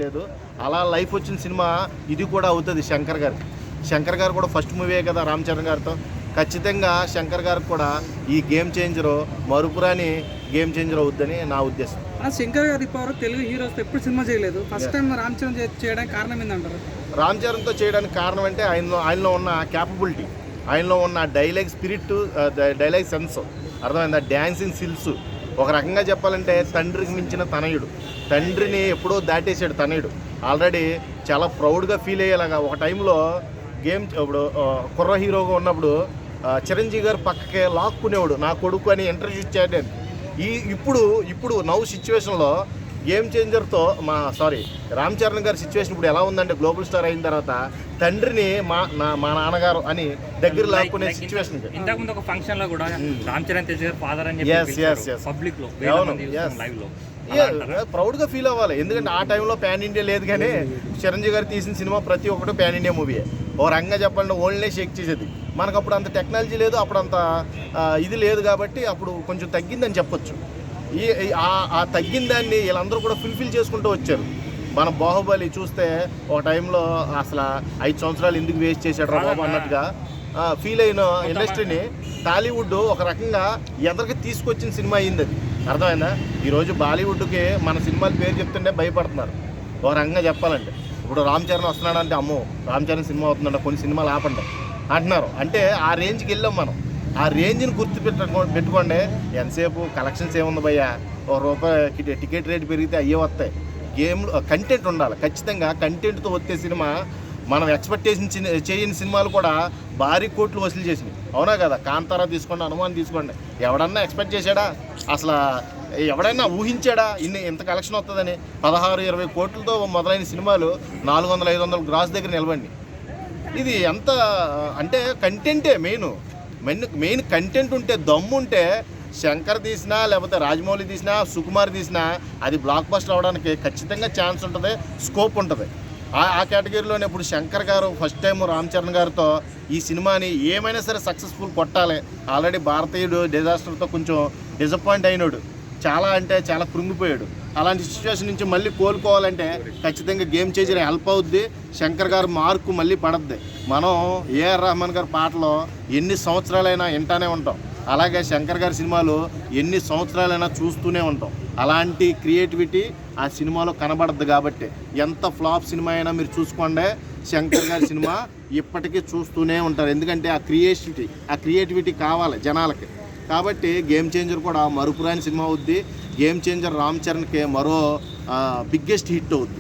లేదు. అలా లైఫ్ వచ్చిన సినిమా ఇది కూడా అవుతుంది శంకర్ గారు కూడా ఫస్ట్ మూవీ కదా రామ్ చరణ్ గారితో. ఖచ్చితంగా శంకర్ గారికి కూడా ఈ గేమ్ చేంజరు మరుపురాని గేమ్ చేంజర్ అవుద్దని నా ఉద్దేశం. శంకర్ గారు ఇప్పుడు తెలుగు హీరోస్తో ఎప్పుడు సినిమా చేయలేదు, ఫస్ట్ టైం రామ్ చరణ్ చేయడానికి కారణం ఏంటంటారు? రామ్ చరణ్తో చేయడానికి కారణం అంటే ఆయనలో ఉన్న క్యాపబిలిటీ, ఆయనలో ఉన్న డైలాగ్ స్పిరిట్, డైలాగ్ సెన్స్ అర్థమైందా, డ్యాన్సింగ్ స్కిల్స్. ఒక రకంగా చెప్పాలంటే తండ్రికి మించిన తనయుడు, తండ్రిని ఎప్పుడో దాటేశాడు తనయుడు. ఆల్రెడీ చాలా ప్రౌడ్గా ఫీల్ అయ్యేలాగా ఒక టైంలో గేమ్ ఇప్పుడు కుర్ర హీరోగా ఉన్నప్పుడు చిరంజీవి గారు పక్కకే లాక్కునేవాడు నా కొడుకు అని ఇంటర్వ్యూ చేయడానికి. ఇప్పుడు నవ్వు సిచ్యువేషన్లో గేమ్ చేంజర్తో రామ్ చరణ్ గారి సిచ్యువేషన్ ఇప్పుడు ఎలా ఉందంటే గ్లోబల్ స్టార్ అయిన తర్వాత తండ్రిని మా నాన్నగారు అని దగ్గర లాక్కునే సిచ్యువేషన్. ఇంతకుముందు ఒక ఫంక్షన్ లో కూడా రామ్ చరణ్ తేజ్ గారు ఫాదర్ అని చెప్పి పబ్లిక్ లో లైవ్ లో ప్రౌడ్గా ఫీల్ అవ్వాలి. ఎందుకంటే ఆ టైంలో ప్యాన్ ఇండియా లేదు, కానీ చిరంజీవి గారు తీసిన సినిమా ప్రతి ఒక్కటి ప్యాన్ ఇండియా మూవీయే. ఓ రంగా చెప్పాలంటే ఓన్లీ షేక్ చేసేది. మనకు అప్పుడు అంత టెక్నాలజీ లేదు, అప్పుడు అంత ఇది లేదు, కాబట్టి అప్పుడు కొంచెం తగ్గిందని చెప్పొచ్చు. ఆ తగ్గిన దాన్ని వీళ్ళందరూ కూడా ఫుల్ఫిల్ చేసుకుంటూ వచ్చారు. మన బాహుబలి చూస్తే ఒక టైంలో అసలు 5 సంవత్సరాలు ఎందుకు వేస్ట్ చేశాడు రా బాబు అన్నట్టుగా ఫీల్ అయిన ఇండస్ట్రీని టాలీవుడ్ ఒక రకంగా ఎదరికి తీసుకొచ్చిన సినిమా అయింది. అది అర్థమైందా? ఈరోజు బాలీవుడ్కి మన సినిమాల పేరు చెప్తుంటే భయపడుతున్నారు. ఒక రకంగా చెప్పాలంటే ఇప్పుడు రామ్ చరణ్ వస్తున్నాడంటే అమ్మో రామ్ చరణ్ సినిమా అవుతుందంట, కొన్ని సినిమాలు ఆపండి అంటున్నారు. అంటే ఆ రేంజ్కి వెళ్ళాం మనం. ఆ రేంజ్ని పెట్టుకోండి. ఎంతసేపు కలెక్షన్స్ ఏముంది భయ్యా, ₹1 టికెట్ రేటు పెరిగితే అయ్యే వస్తాయి. గేమ్లో కంటెంట్ ఉండాలి. ఖచ్చితంగా కంటెంట్తో వచ్చే సినిమా. మనం ఎక్స్పెక్టేషన్ చేయని సినిమాలు కూడా భారీ కోట్లు వసూలు చేసినాయి, అవునా కదా? కాంతారా తీసుకోండి, హనుమాన్ తీసుకోండి. ఎవడన్నా ఎక్స్పెక్ట్ చేశాడా? అసలు ఎవడైనా ఊహించాడా ఇంత కలెక్షన్ వస్తుందని? 16-20 కోట్లతో మొదలైన సినిమాలు 400-500 గ్రాస్ దగ్గర నిలబండి. ఇది ఎంత అంటే కంటెంటే మెయిన్ కంటెంట్ ఉంటే, దమ్ము ఉంటే శంకర్ తీసినా లేకపోతే రాజమౌళి తీసినా సుకుమార్ తీసినా అది బ్లాక్ బస్టర్ అవడానికి ఖచ్చితంగా ఛాన్స్ ఉంటుంది, స్కోప్ ఉంటుంది. ఆ కేటగిరీలోనే ఇప్పుడు శంకర్ గారు ఫస్ట్ టైం రామ్ చరణ్ గారితో ఈ సినిమాని ఏమైనా సరే సక్సెస్ఫుల్ కొట్టాలి. ఆల్రెడీ భారతీయుడు డిజాస్టర్తో కొంచెం డిసప్పాయింట్ అయినాడు, చాలా అంటే చాలా కృంగిపోయాడు. అలాంటి సిచ్యువేషన్ నుంచి మళ్ళీ కోలుకోవాలంటే ఖచ్చితంగా గేమ్ చేంజర్ హెల్ప్ అవుద్ది. శంకర్ గారు మార్కు మళ్ళీ పడద్ది. మనం ఏఆర్ రెహమాన్ గారి పాటలు ఎన్ని సంవత్సరాలైనా వింటానే ఉంటాం, అలాగే శంకర్ గారి సినిమాలు ఎన్ని సంవత్సరాలైనా చూస్తూనే ఉంటాం. అలాంటి క్రియేటివిటీ ఆ సినిమాలో కనబడద్దు. కాబట్టి ఎంత ఫ్లాప్ సినిమా అయినా మీరు చూసుకోండి, శంకర్ గారి సినిమా ఇప్పటికీ చూస్తూనే ఉంటారు. ఎందుకంటే ఆ క్రియేటివిటీ కావాలి జనాలకి. కాబట్టి గేమ్ చేంజర్ కూడా మరుపురాని సినిమా అవుద్ది. గేమ్ చేంజర్ రామ్ చరణ్కి మరో బిగ్గెస్ట్ హిట్ అవుద్ది.